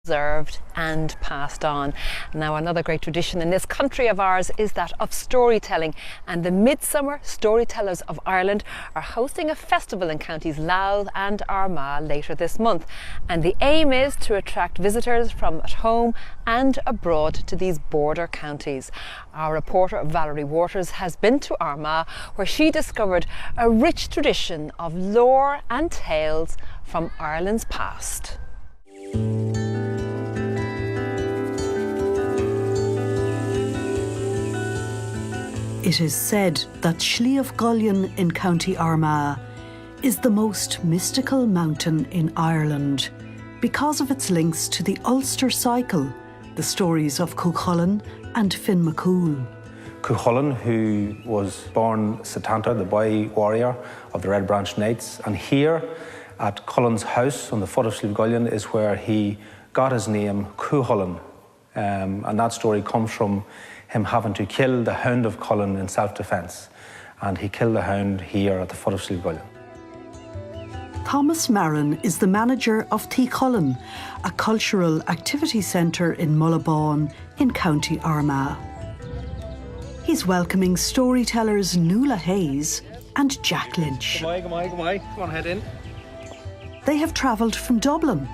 Preserved and passed on. Now, another great tradition in this country of ours is that of storytelling, and the Midsummer Storytellers of Ireland are hosting a festival in counties Louth and Armagh later this month, and the aim is to attract visitors from at home and abroad to these border counties. Our reporter Valerie Waters has been to Armagh, where she discovered a rich tradition of lore and tales from Ireland's past. It is said that Sliabh Gullion in County Armagh is the most mystical mountain in Ireland because of its links to the Ulster cycle, the stories of Cuchulainn and Finn McCool. Cuchulainn, who was born Setanta, the boy warrior of the Red Branch Knights, and here at Cullen's house on the foot of Sliabh Gullion is where he got his name Cuchulainn, and that story comes from him having to kill the hound of Cullen in self-defence, and he killed the hound here at the foot of Sliabh Gullion. Thomas Marin is the manager of Tí Cullen, a cultural activity centre in Mullabawn in County Armagh. He's welcoming storytellers Nuala Hayes and Jack Lynch. Come on, head in. They have travelled from Dublin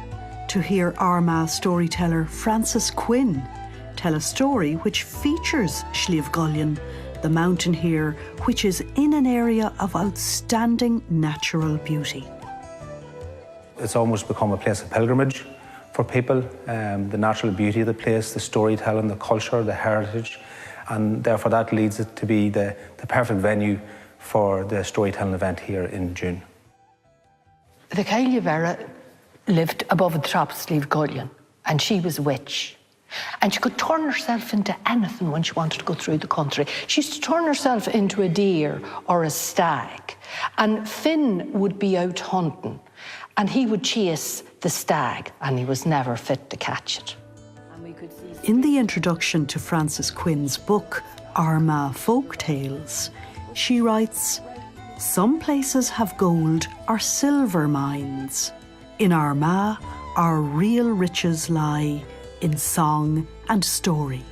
to hear Armagh storyteller Francis Quinn tell a story which features Sliabh Gullion, the mountain here, which is in an area of outstanding natural beauty. It's almost become a place of pilgrimage for people, the natural beauty of the place, the storytelling, the culture, the heritage, and therefore that leads it to be the perfect venue for the storytelling event here in June. The Cailleadh Vera lived above the top of Sliabh Gullion, and she was a witch. And she could turn herself into anything when she wanted to go through the country. She used to turn herself into a deer or a stag. And Finn would be out hunting, and he would chase the stag, and he was never fit to catch it. In the introduction to Francis Quinn's book, Armagh Folk Tales, she writes, "Some places have gold or silver mines. In Armagh, our real riches lie in song and story."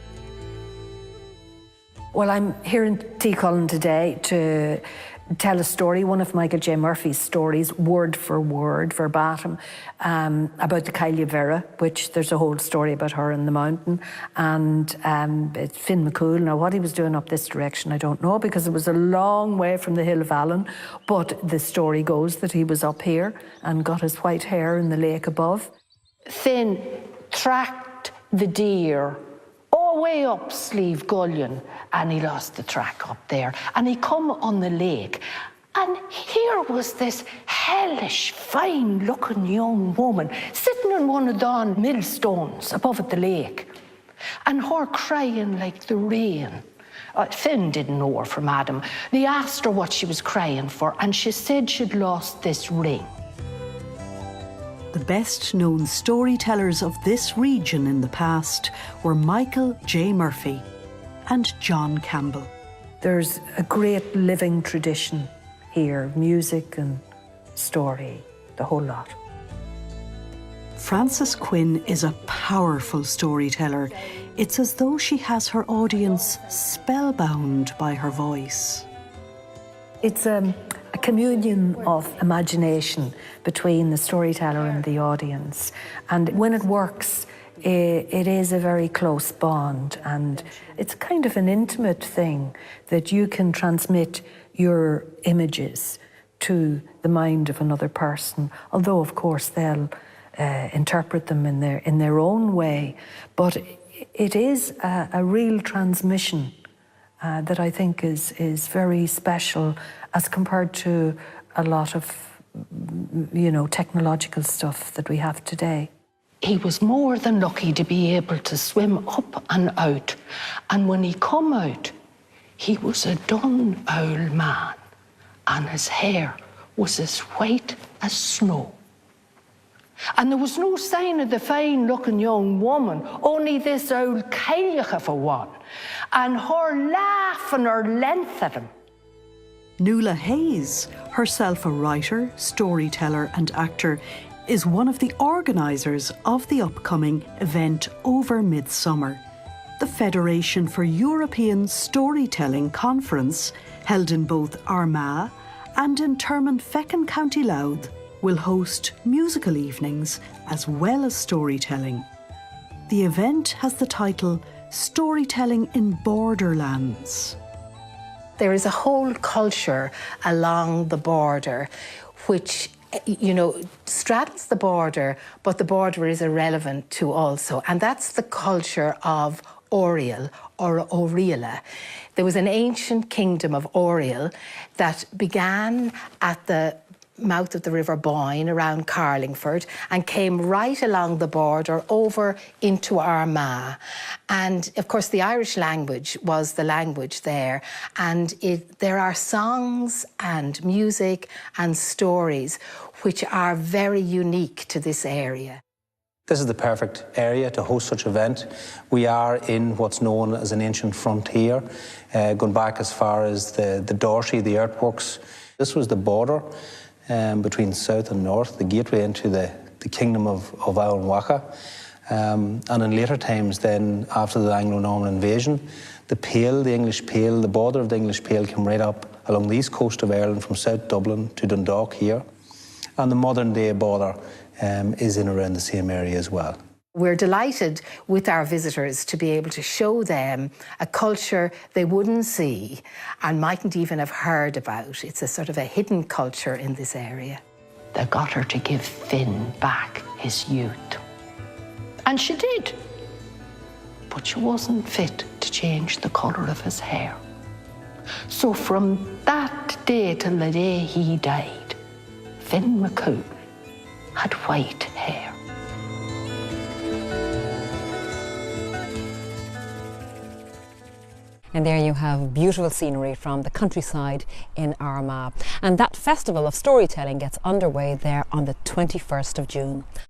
Well, I'm here in Tí Cullen today to tell a story, one of Michael J. Murphy's stories, word for word, verbatim, about the Cailleadh Vera, which there's a whole story about her in the mountain, and it's Finn McCool. Now, what he was doing up this direction, I don't know, because it was a long way from the Hill of Allen, but the story goes that he was up here and got his white hair in the lake above. Finn tracked the deer all the way up Sliabh Gullion, and he lost the track up there, and he come on the lake, and here was this hellish fine looking young woman sitting on one of the millstones above at the lake, and her crying like the rain. Finn didn't know her from Adam. They asked her what she was crying for, and she said she'd lost this ring. The best-known storytellers of this region in the past were Michael J. Murphy and John Campbell. There's a great living tradition here, music and story, the whole lot. Francis Quinn is a powerful storyteller. It's as though she has her audience spellbound by her voice. It's a communion of imagination between the storyteller and the audience. And when it works, it is a very close bond, and it's kind of an intimate thing that you can transmit your images to the mind of another person, although of course they'll interpret them in their own way. But it is a real transmission that I think is very special as compared to a lot of, technological stuff that we have today. He was more than lucky to be able to swim up and out. And when he come out, he was a done old man, and his hair was as white as snow. And there was no sign of the fine-looking young woman, only this old Cailleadh for one, and her laugh and her length at him. Nuala Hayes, herself a writer, storyteller and actor, is one of the organisers of the upcoming event over midsummer. The Federation for European Storytelling Conference, held in both Armagh and in Termonfeckin, County Louth, will host musical evenings as well as storytelling. The event has the title Storytelling in Borderlands. There is a whole culture along the border which, you know, straddles the border, but the border is irrelevant to also, and that's the culture of Oriel or Oriela. There was an ancient kingdom of Oriel that began at the mouth of the River Boyne around Carlingford and came right along the border over into Armagh. And of course the Irish language was the language there, and there are songs and music and stories which are very unique to this area. This is the perfect area to host such an event. We are in what's known as an ancient frontier, going back as far as the Dorset, the earthworks. This was the border between south and north, the gateway into the kingdom of Aonwacha. And in later times then, after the Anglo-Norman invasion, the Pale, the English Pale, the border of the English Pale came right up along the east coast of Ireland from South Dublin to Dundalk here. And the modern day border is in around the same area as well. We're delighted with our visitors to be able to show them a culture they wouldn't see and mightn't even have heard about. It's a sort of a hidden culture in this area. They got her to give Finn back his youth. And she did. But she wasn't fit to change the colour of his hair. So from that day till the day he died, Finn McCool had white hair. And there you have beautiful scenery from the countryside in Armagh. And that festival of storytelling gets underway there on the 21st of June.